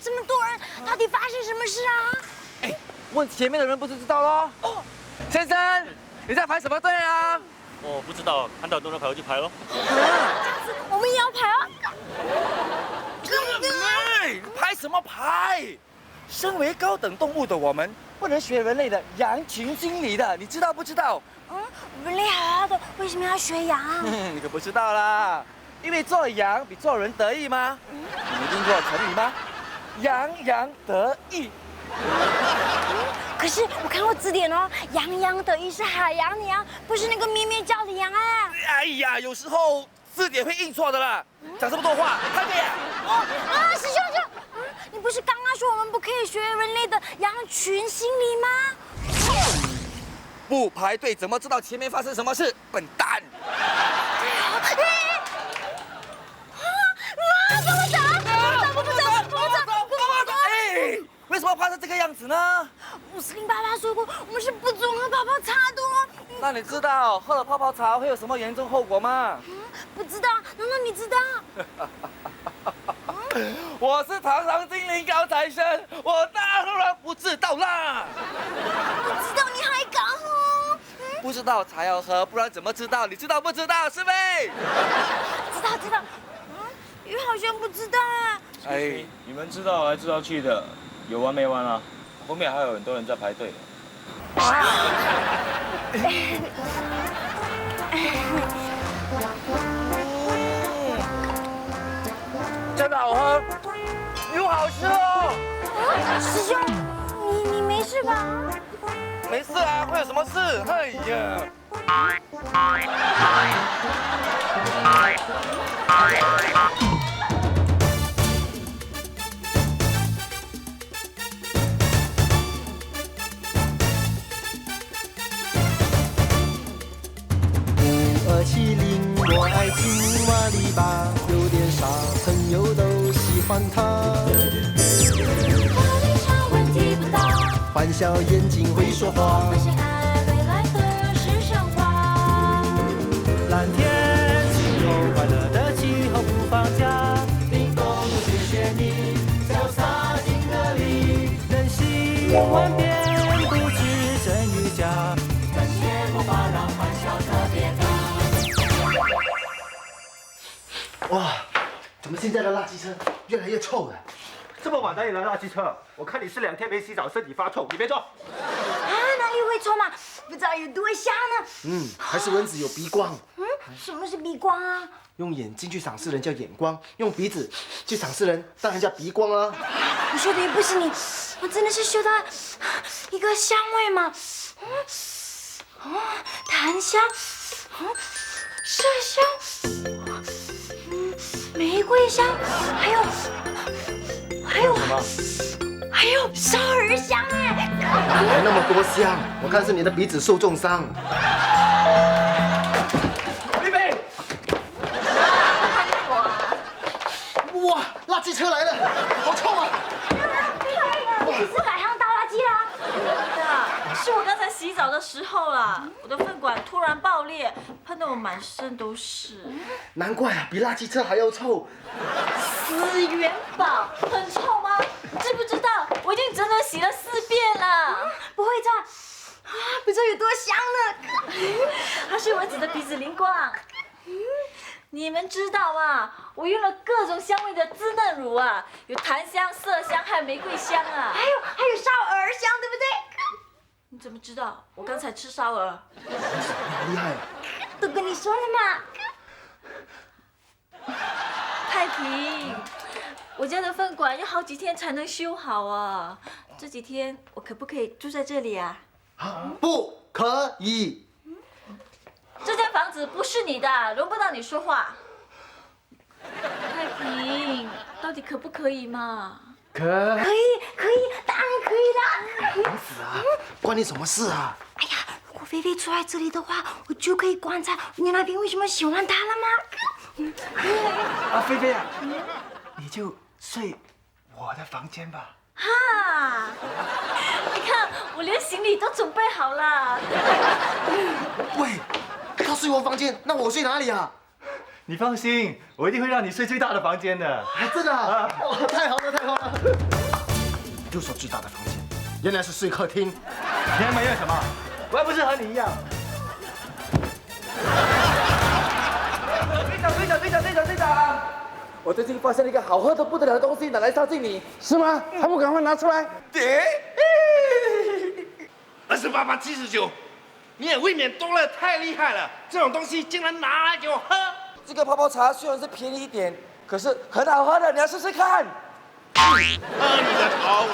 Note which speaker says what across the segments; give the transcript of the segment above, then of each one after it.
Speaker 1: 这么多人，到底发生什么事啊？
Speaker 2: 哎，问前面的人不就知道喽？哦，先生，你在排什么队啊？
Speaker 3: 我不知道，看到很多人排我就排喽。
Speaker 1: 这样子我们也要排啊？
Speaker 2: 哎，排什么排？身为高等动物的我们，不能学人类的羊群心理的，你知道不知道？
Speaker 1: 人类好好的，为什么要学羊？
Speaker 2: 你可不知道啦，因为做羊比做人得意吗？你没听过成语吗？洋洋得意。
Speaker 1: 可是我看过字典哦，洋洋得意是海洋的洋，不是那个咩咩叫的羊啊。
Speaker 2: 哎呀，有时候字典会印错的啦。讲这么多话，看见？
Speaker 1: 师兄，你不是刚刚说我们不可以学人类的羊群心理吗？
Speaker 2: 不排队怎么知道前面发生什么事？笨蛋！不走！哎，为什么怕成这个样子呢？
Speaker 1: 穆斯林爸爸说过，我们是不准喝泡泡茶的哦。
Speaker 2: 那你知道喝了泡泡茶会有什么严重后果吗？
Speaker 1: 不知道，难道你知道？
Speaker 2: 我是堂堂精灵高材生，我当然不知道啦。
Speaker 1: 不知道你还敢喝？
Speaker 2: 不知道才要喝，不然怎么知道？你知道不知道，师妹？
Speaker 1: 知道。鱼好像不知道啊。
Speaker 4: 哎，你们知道来知道去的，有完没完啊？后面还有很多人在排队。
Speaker 2: 真的好喝，又好吃哦。
Speaker 1: 师兄，你没事吧？
Speaker 2: 没事啊，会有什么事？哎呀！527
Speaker 5: 我爱青蛙篱笆，有点傻，朋友都喜欢它。
Speaker 6: 法律上问题不大，
Speaker 5: 欢笑眼睛会说话
Speaker 6: 关。心爱未来的时尚化。
Speaker 5: 蓝天气候，快乐的气候不放假。叮咚，谢谢你，潇洒进歌里，人心万变，不知真与假。暂且无法让欢笑特别大。哇，怎么现在的垃圾车越来越臭了？
Speaker 7: 这么晚才来垃圾车，我看你是2天没洗澡，身体发臭。你别坐。
Speaker 1: 哪里会臭嘛？不知道有多香呢。
Speaker 5: 还是蚊子有鼻光。
Speaker 1: 什么是鼻光啊？
Speaker 5: 用眼睛去赏识人叫眼光，用鼻子去赏识人当然叫鼻光啊。
Speaker 1: 我说的也不是你，我真的是嗅到一个香味嘛。檀香，麝香，玫瑰香，还有烧儿香哎！
Speaker 5: 还那么多香，我看是你的鼻子受重伤。
Speaker 7: 预备。
Speaker 5: 哇，垃圾车来了，好臭啊！
Speaker 1: 你是改行倒垃圾啦？
Speaker 8: 是我刚才洗澡的时候啦，我的粪管突然爆裂，喷得我满身都是。
Speaker 5: 难怪啊，比垃圾车还要臭。
Speaker 8: 死元宝，很臭吗？知不知道？我已经整整洗了4遍了。
Speaker 1: 不会这样啊？不知道有多香呢。
Speaker 8: 它是蚊子的鼻子灵光。你们知道啊？我用了各种香味的滋嫩乳啊，有檀香、麝香还有玫瑰香啊。
Speaker 1: 还有烧儿香，对不对？
Speaker 8: 你怎么知道？我刚才吃烧鹅。
Speaker 5: 好厉害啊！
Speaker 1: 都跟你说了嘛。
Speaker 8: 太平，我家的粪管要好几天才能修好啊。这几天我可不可以住在这里啊？
Speaker 5: 不可以。
Speaker 8: 这间房子不是你的，轮不到你说话。太平，到底可不可以嘛？
Speaker 5: 可
Speaker 1: 可以，当然可以啦。
Speaker 5: 死啊！关你什么事啊？
Speaker 1: 哎呀，如果菲菲住在这里的话，我就可以观察你那边为什么喜欢她了吗？
Speaker 7: 啊，菲菲啊，你就睡我的房间吧。
Speaker 8: 哈，你看我连行李都准备好了。
Speaker 5: 喂，他睡我房间，那我睡哪里啊？
Speaker 7: 你放心，我一定会让你睡最大的房间的。
Speaker 9: 真的啊！哇，太好了，太好了！就说最大的房间，原来是睡客厅。
Speaker 7: 你还埋怨什么？我还不是和你一样。队长！我最近发现了一个好喝的不得了的东西，拿来孝敬你。
Speaker 9: 是吗？还不赶快拿出来
Speaker 10: 2879，你也未免多了，太厉害了！这种东西竟然拿来给我喝！
Speaker 2: 这个泡泡茶虽然是便宜一点，可是很好喝的，你要试试看。
Speaker 10: 喝你的头！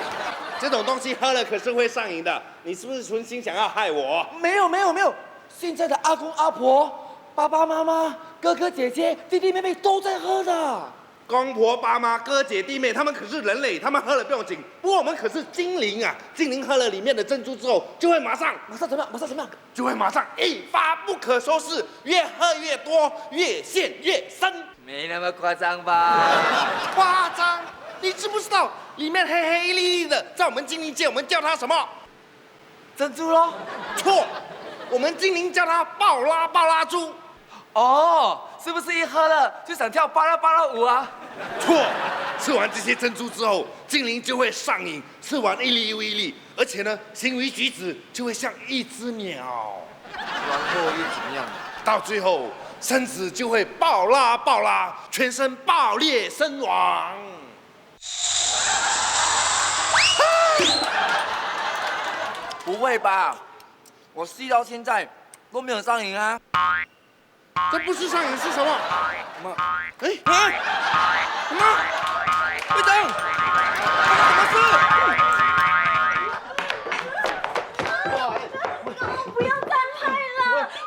Speaker 10: 这种东西喝了可是会上瘾的，你是不是存心想要害我？
Speaker 2: 没有，现在的阿公阿婆、爸爸妈妈、哥哥姐姐、弟弟妹妹都在喝的。
Speaker 10: 公婆、爸妈、哥姐、弟妹，他们可是人类，他们喝了不用紧。不过我们可是精灵啊！精灵喝了里面的珍珠之后，就会马上怎么样？就会马上一发不可收拾，越喝越多，越陷越深。
Speaker 2: 没那么夸张吧？
Speaker 10: 夸张！你知不知道里面黑黑一粒粒的，在我们精灵界我们叫它什么？
Speaker 2: 珍珠咯？
Speaker 10: 错，我们精灵叫它爆拉珠。
Speaker 2: 哦，是不是一喝了就想跳巴拉舞啊？
Speaker 10: 错，吃完这些珍珠之后，精灵就会上瘾，吃完一粒又一粒，而且呢，行为举止就会像一只鸟。
Speaker 2: 然后又怎么样？
Speaker 10: 到最后，身子就会爆拉，全身爆裂身亡。
Speaker 2: 不会吧？我吸到现在都没有上瘾啊！
Speaker 10: 这不是上瘾是什么？哎，什么？队长，什么事？
Speaker 8: 不要再拍了，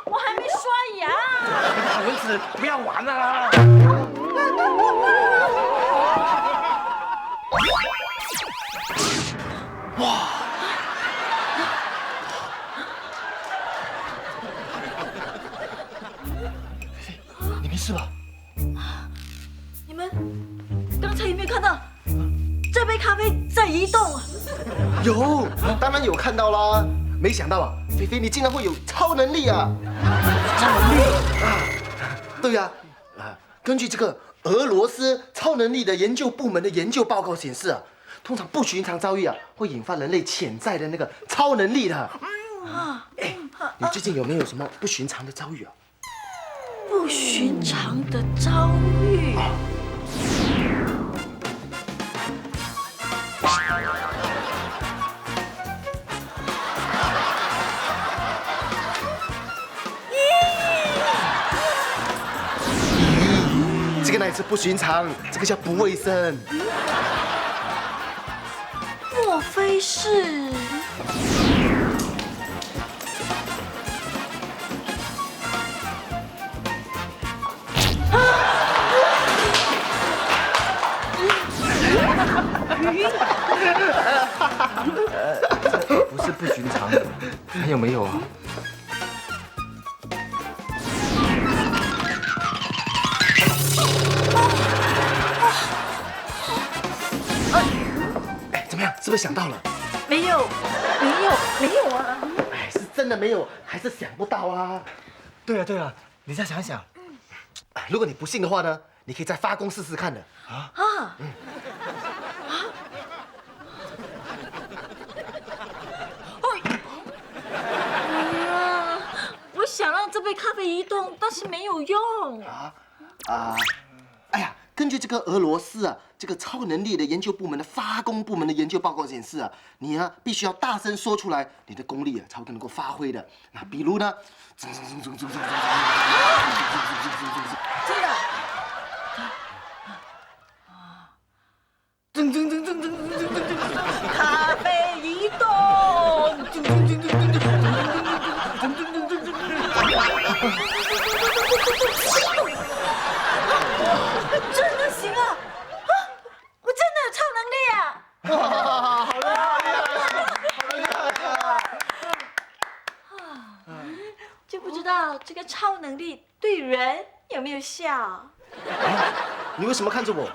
Speaker 8: 我还没刷牙。
Speaker 7: 蚊子，不要玩了啦！
Speaker 9: 你没事吧？
Speaker 8: 你们刚才有没有看到这杯咖啡在移动啊？
Speaker 9: 有，当然有看到啦。没想到啊，菲菲你竟然会有超能力啊！超能力啊？对呀，根据这个俄罗斯超能力的研究部门的研究报告显示啊，通常不寻常遭遇啊，会引发人类潜在的那个超能力的。你最近有没有什么不寻常的遭遇啊？
Speaker 8: 不寻常的遭遇。
Speaker 9: 这个哪是不寻常，这个叫不卫生。
Speaker 8: 莫非是？
Speaker 9: 不是不寻常的，还有没有啊？哎，怎么样？是不是想到了？
Speaker 8: 没有啊！
Speaker 9: 哎，是真的没有，还是想不到啊？
Speaker 7: 对了，你再想想。
Speaker 9: 如果你不信的话呢，你可以再发功试试看的。
Speaker 8: 我想让这杯咖啡移动，但是没有用。
Speaker 9: 哎呀，根据这个俄罗斯啊，这个超能力的研究部门的发功部门的研究报告显示啊，你呢必须要大声说出来，你的功力啊才会能够发挥的。那比如呢，
Speaker 8: 真的。咖啡移动。真的行啊！我真的有超能力啊！
Speaker 9: 好厉害！
Speaker 8: 就不知道这个超能力对人有没有效？
Speaker 9: 你为什么看着我？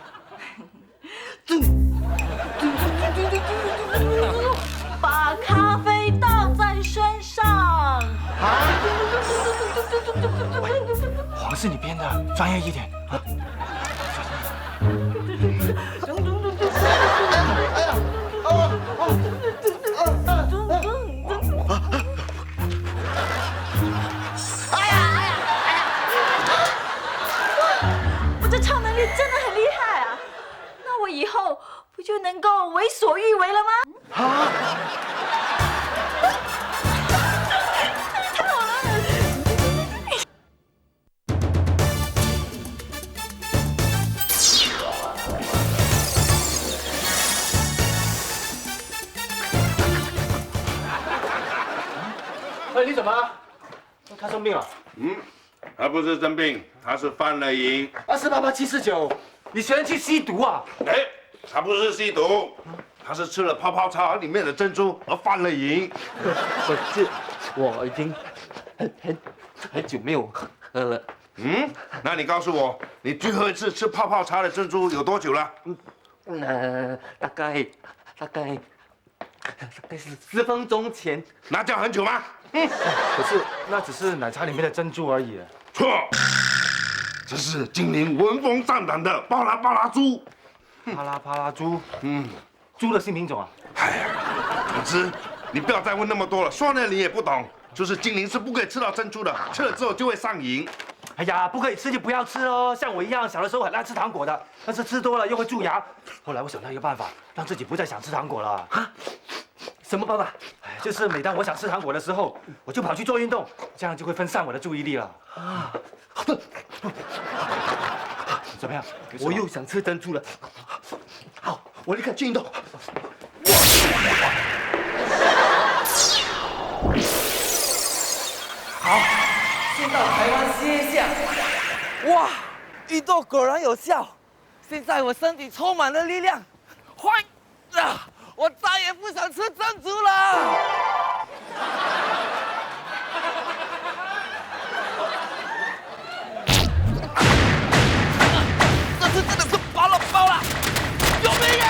Speaker 8: 把咖啡倒在身上。
Speaker 9: 皇
Speaker 7: 我是你编的，专业一点啊。
Speaker 9: 哎呀，
Speaker 8: 我这超能力真的很厉害啊！那我以后不就能够为所欲为了吗？
Speaker 9: 啊！
Speaker 8: 太好了！
Speaker 7: 哎，你怎么了？他生病了？
Speaker 10: 他不是生病，他是犯了瘾。
Speaker 7: 288-749，你学人去吸毒啊？
Speaker 10: 哎，他不是吸毒，他是吃了泡泡茶里面的珍珠而犯了瘾。
Speaker 2: 我已经很久没有喝了。
Speaker 10: 那你告诉我，你最后一次吃泡泡茶的珍珠有多久了？
Speaker 2: 大概是10分钟前。
Speaker 10: 那叫很久吗？
Speaker 7: 可是那只是奶茶里面的珍珠而已。
Speaker 10: 错，这是精灵闻风丧胆的巴拉巴拉猪。
Speaker 7: 啪啦啪啦猪，猪的新品种啊？
Speaker 10: 哎呀，总之你不要再问那么多了，说了你也不懂。就是精灵是不可以吃到珍珠的，吃了之后就会上瘾。
Speaker 7: 哎呀，不可以吃就不要吃哦。像我一样，小的时候很爱吃糖果的，但是吃多了又会蛀牙。后来我想到一个办法，让自己不再想吃糖果了。
Speaker 2: 什么办法？
Speaker 7: 就是每当我想吃糖果的时候，我就跑去做运动，这样就会分散我的注意力了。怎么样？
Speaker 2: 我又想吃珍珠了。好，我立刻去运动。好，先到台湾歇一下。哇，运动果然有效，现在我身体充满了力量。我再也不想吃珍珠了。这次真的是爆了！救命啊！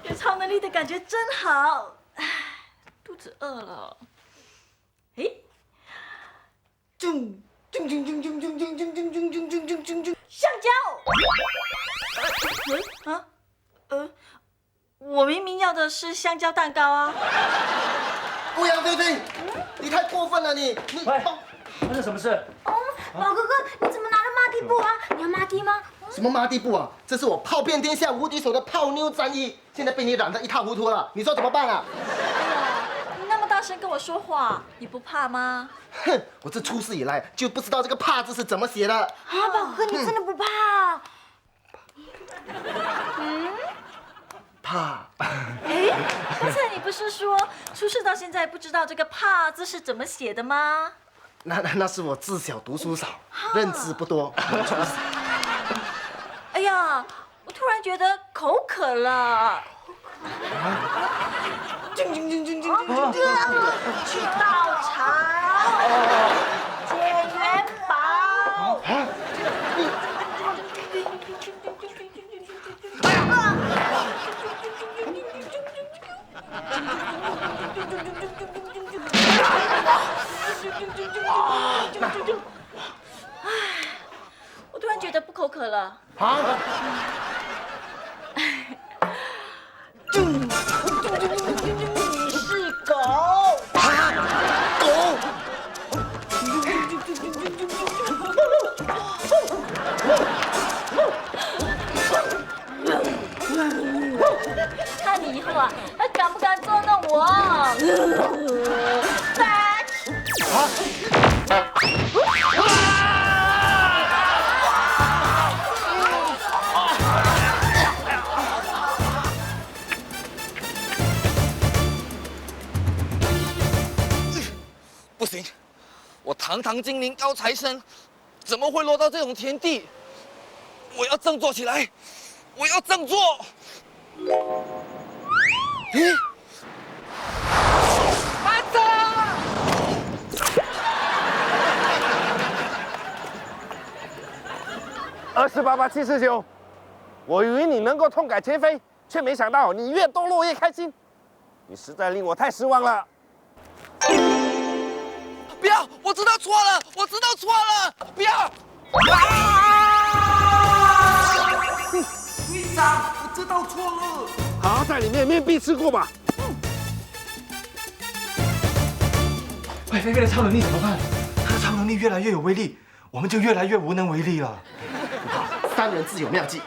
Speaker 8: 有超能力的感觉真好，肚子饿了。哎，香蕉。我明明要的是香蕉蛋糕啊！
Speaker 9: 不要，菲菲，你太过分了你！
Speaker 7: 喂，发生什么事？
Speaker 1: 老哥哥，你怎么拿着抹地布啊？你要抹地吗？
Speaker 9: 什么抹地布啊？这是我泡遍天下无敌手的泡妞战衣，现在被你染得一塌糊涂了，你说怎么办啊？
Speaker 8: 你那么大声跟我说话，你不怕吗？
Speaker 9: 哼，我这出世以来就不知道这个怕字是怎么写的。
Speaker 1: 啊，宝哥，你真的不怕？
Speaker 9: 怕。
Speaker 8: 哎，刚才你不是说出世到现在不知道这个“怕”字是怎么写的吗？
Speaker 9: 那是我自小读书少，认字不多。
Speaker 8: 哎呀，我突然觉得口渴了。去倒茶，解元宝。我突然觉得不口渴了。
Speaker 9: 啊？
Speaker 8: 你是狗。
Speaker 9: 狗？
Speaker 8: 看你以后啊，还敢不敢捉弄我？
Speaker 2: 不行，我堂堂精灵高材生，怎么会落到这种田地？我要振作起来，我要振作！咦，班长！
Speaker 10: 288749，我以为你能够痛改前非，却没想到你越堕落越开心，你实在令我太失望了。
Speaker 2: 不要！我知道错了，我知道错了！不要！队长，我知道错了。
Speaker 10: 好好在里面面壁思过吧。
Speaker 7: 喂，菲菲的超能力怎么办？她的超能力越来越有威力，我们就越来越无能为力了。
Speaker 9: 三人自有妙计。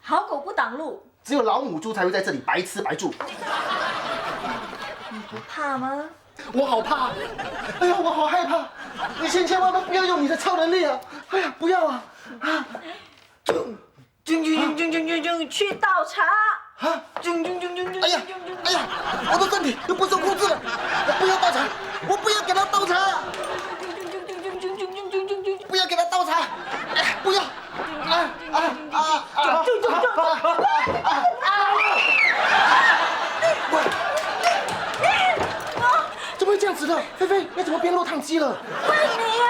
Speaker 8: 好狗不挡路，
Speaker 9: 只有老母猪才会在这里白吃白住。
Speaker 8: 你不怕吗？
Speaker 9: 我好怕！哎呀，我好害怕！你千万不要用你的超能力啊！哎呀，不要啊！啊！
Speaker 8: 去倒茶。
Speaker 9: 哎呀，哎呀，我的身体又不受控制了！我不要倒茶，我不要给他倒茶！不要给他倒茶！哎，不要！怎么会这样子的？菲菲，你怎么变落汤鸡了？
Speaker 8: 问你呀，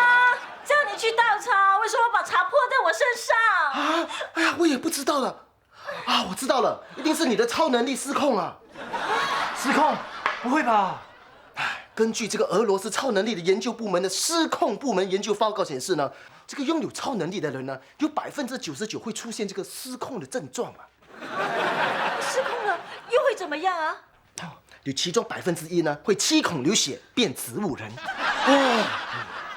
Speaker 8: 叫你去倒茶，为什么把茶泼在我身上？
Speaker 9: 啊！哎呀，我也不知道了。啊，我知道了，一定是你的超能力失控啊！
Speaker 7: 失控？不会吧？
Speaker 9: 根据这个俄罗斯超能力的研究部门的失控部门研究报告显示呢，这个拥有超能力的人呢，有99%会出现这个失控的症状啊。
Speaker 8: 失控了又会怎么样啊？
Speaker 9: 有其中1%呢会七孔流血变植物人。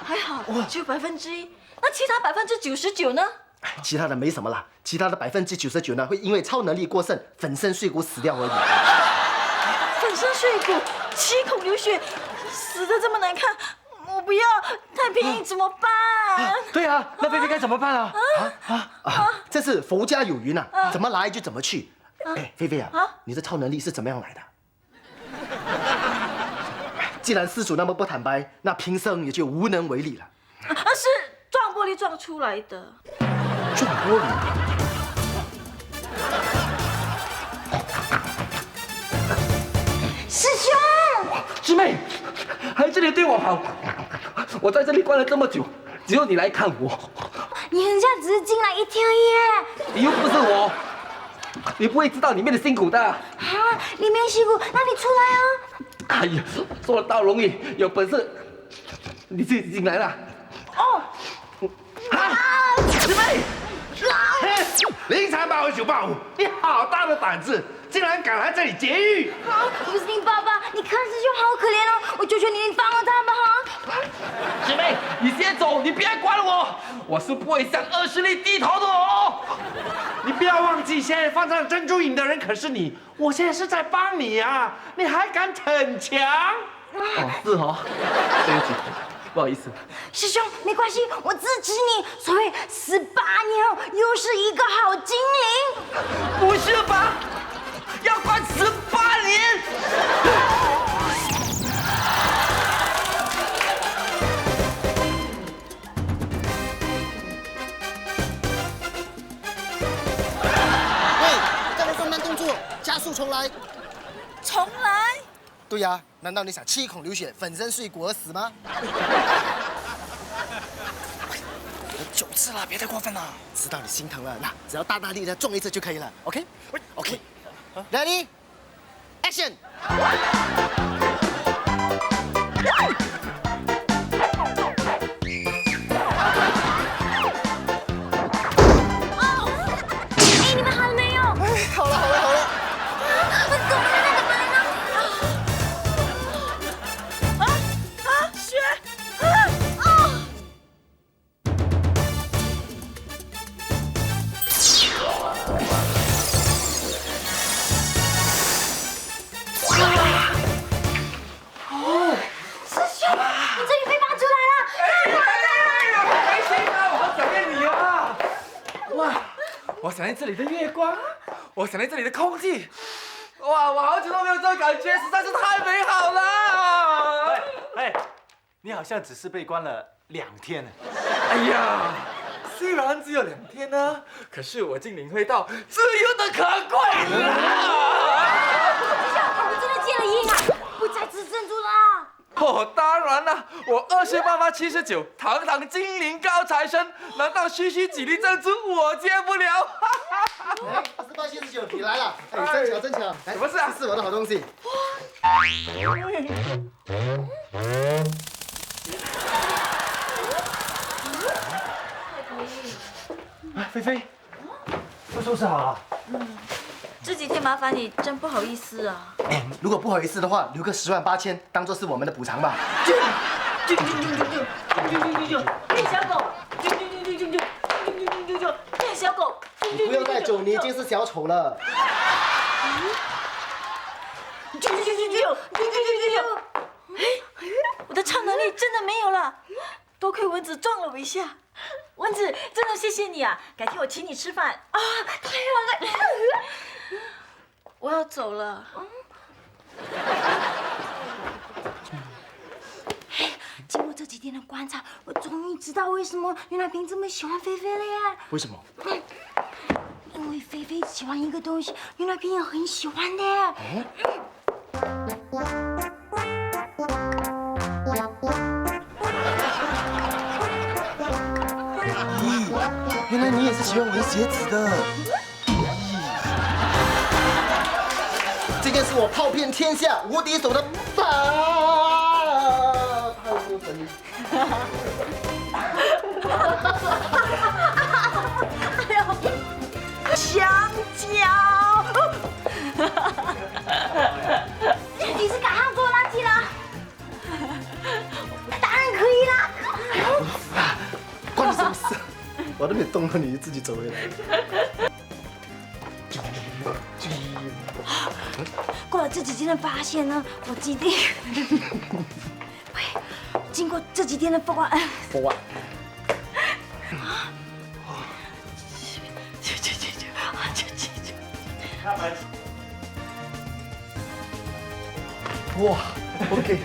Speaker 8: 还好，只有1%，那其他99%呢？
Speaker 9: 其他的没什么啦，其他的99%呢会因为超能力过剩粉身碎骨死掉而已。
Speaker 8: 粉身碎骨，七孔流血，死得这么难看，我不要，太便宜怎么办？
Speaker 7: 对啊，那菲菲该怎么办啊？
Speaker 9: 这是佛家有云啊，怎么来就怎么去。哎，菲菲啊，你的超能力是怎么样来的？既然失主那么不坦白，那平生也就无能为力了。
Speaker 8: 是撞玻璃撞出来的。
Speaker 9: 撞玻璃？
Speaker 1: 师兄，
Speaker 2: 师妹，还这里对我好，我在这里关了这么久，只有你来看我。
Speaker 1: 你很像只是进来一天耶。
Speaker 2: 你又不是我，你不会知道里面的辛苦的。
Speaker 1: 啊，里面辛苦，那你出来啊！
Speaker 2: 哎呀，说得到容易，有本事你自己进来啦。
Speaker 1: 哦。
Speaker 2: 师妹，灵山八五九85，你好大的胆子，竟然敢来这里劫狱！
Speaker 1: 我不是你爸爸，你看师兄好可怜哦，我求求你，你放了他吧哈！
Speaker 2: 师妹，你先走，你别管我，我是不会向恶势力低头的哦。你不要忘记，现在放上珍珠饮的人可是你，我现在是在帮你啊，你还敢逞强？哦，是哦，对不起。不好意思，
Speaker 1: 师兄，没关系，我支持你。所以18年后又是一个好精灵。
Speaker 2: 不是吧？要关18年？
Speaker 9: 喂，干嘛放慢动作？加速重来。
Speaker 8: 重来？
Speaker 9: 对呀，难道你想七孔流血、粉身碎骨而死吗？9次了，别太过分了。知道你心疼了，那只要大力的撞一次就可以了。OK，Ready， Action！
Speaker 1: 你们好了没有？
Speaker 9: 好了。
Speaker 8: 血！
Speaker 1: 师兄，你终于被放出来了！
Speaker 2: 开心啊！我好想念你啊！哇，我想念这里的月光，我想念这里的空气。哇，我好久都没有这种感觉，实在是太美好了。
Speaker 7: 哎，你好像只是被关了2天呢。
Speaker 2: 哎呀，虽然只有2天呢，可是我竟领会到自由的可贵了。
Speaker 1: 我真的戒了烟啊，不再吃珍珠了。
Speaker 2: 哦，哦，当然了，我287879，堂堂精灵高材生，难道区区几粒珍珠我接不了？
Speaker 9: 哎，2879，你来了，哎，真巧真巧，来，
Speaker 2: 什么事啊？
Speaker 9: 这是我的好东西。
Speaker 7: 哎，菲菲，都收拾好了。
Speaker 8: 这几天麻烦你，真不好意思啊。
Speaker 9: 哎，如果不好意思的话，留个108000，当做是我们的补偿吧。
Speaker 8: 变小狗，变小狗。
Speaker 9: 你不用再走，你已经是小丑了。
Speaker 8: 我的超能力真的没有了，多亏蚊子撞了我一下。蚊子，真的谢谢你啊！改天我请你吃饭啊！太好了，我要走了。
Speaker 1: 经过这几天的观察，我终于知道为什么袁来平这么喜欢菲菲了耶。
Speaker 9: 为什么？
Speaker 1: 因为菲菲喜欢一个东西，袁来平也很喜欢的。
Speaker 9: 原来你也是喜欢闻鞋子的。这件是我泡遍天下无敌手的泡沫粉。
Speaker 1: 香蕉。你是赶上做垃圾了？当然可以啦。
Speaker 9: 关你什么事？我都没动过你，自己走回来。
Speaker 1: 过了这几天的发现呢，我决定，经过这几天的风啊，
Speaker 9: 哇 ，OK。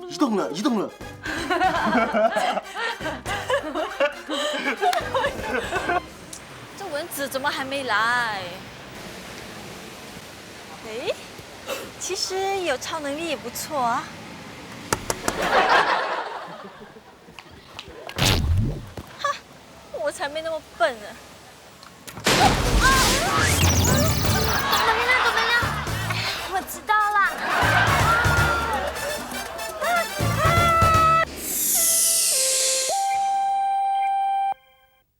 Speaker 9: 移动了，移动了。
Speaker 8: 这蚊子怎么还没来？哎，其实有超能力也不错啊。哈，我才没那么笨呢。